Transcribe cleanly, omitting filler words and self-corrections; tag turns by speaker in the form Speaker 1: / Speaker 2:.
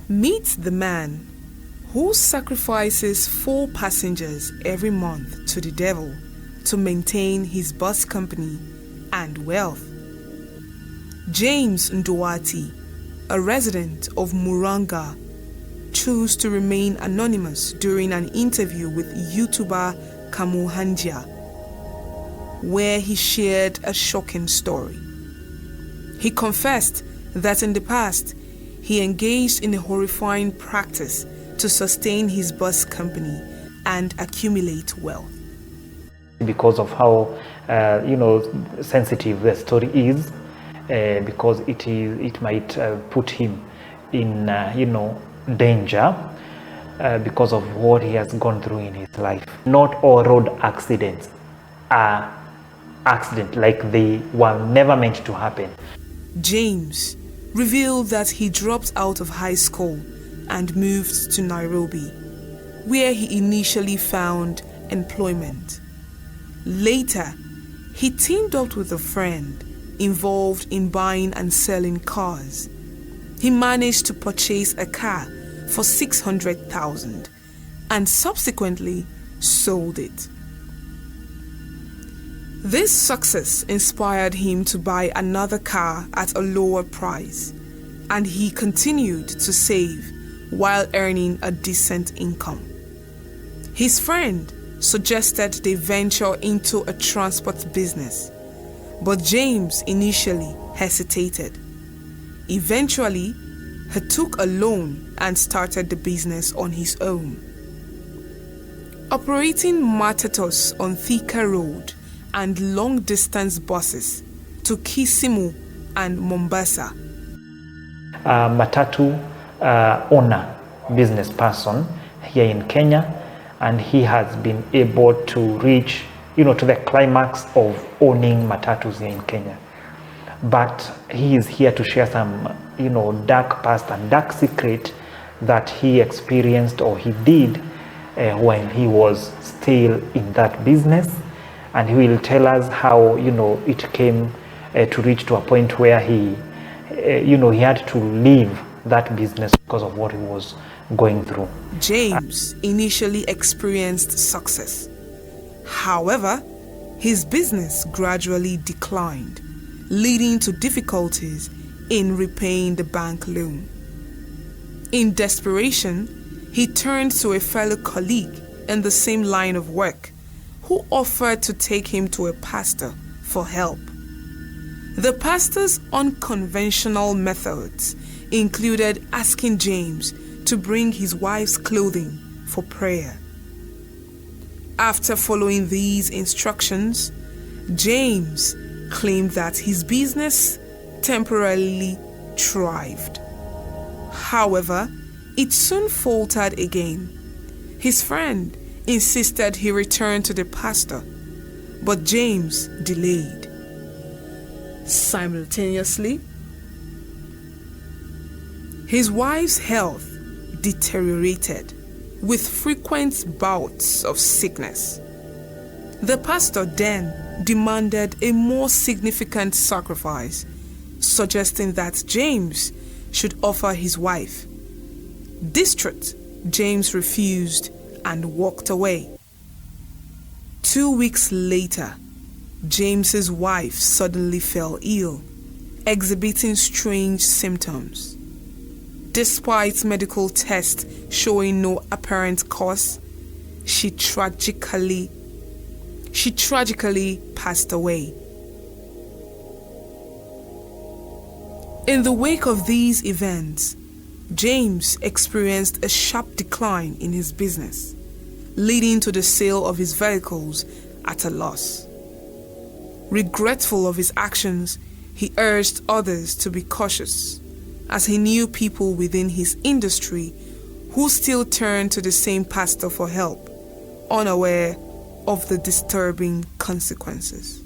Speaker 1: Meet the man who sacrifices 4 passengers every month to the devil to maintain his bus company and wealth. James Nduwati, a resident of Muranga, chose to remain anonymous during an interview with YouTuber Kamuhanjia, where he shared a shocking story. He confessed that in the past, he engaged in a horrifying practice to sustain his bus company and accumulate wealth.
Speaker 2: Because of how sensitive the story is, because it might put him in danger because of what he has gone through in his life. Not all road accidents are accidents, like they were never meant to happen.
Speaker 1: James revealed that he dropped out of high school and moved to Nairobi, where he initially found employment. Later, he teamed up with a friend involved in buying and selling cars. He managed to purchase a car for 600,000 and subsequently sold it. This success inspired him to buy another car at a lower price, and he continued to save while earning a decent income. His friend suggested they venture into a transport business, but James initially hesitated. Eventually, he took a loan and started the business on his own. Operating matatus on Thika Road and long-distance buses to Kisumu and Mombasa.
Speaker 2: Matatu owner, business person here in Kenya, and he has been able to reach to the climax of owning matatus here in Kenya. But he is here to share some dark past and dark secret that he experienced or he did when he was still in that business, and he will tell us how it came to reach to a point where he had to leave that business because of what he was going through.
Speaker 1: James initially experienced success. However, his business gradually declined, leading to difficulties in repaying the bank loan. In desperation, he turned to a fellow colleague in the same line of work, who offered to take him to a pastor for help. The pastor's unconventional methods included asking James to bring his wife's clothing for prayer. After following these instructions, James claimed that his business temporarily thrived. However, it soon faltered again. His friend insisted he return to the pastor, but James delayed. Simultaneously, his wife's health deteriorated with frequent bouts of sickness. The pastor then demanded a more significant sacrifice, suggesting that James should offer his wife. Distraught, James refused and walked away. 2 weeks later, James's wife suddenly fell ill, exhibiting strange symptoms. Despite medical tests showing no apparent cause, she tragically passed away. In the wake of these events, James experienced a sharp decline in his business, leading to the sale of his vehicles at a loss. Regretful of his actions, he urged others to be cautious, as he knew people within his industry who still turned to the same pastor for help, unaware of the disturbing consequences.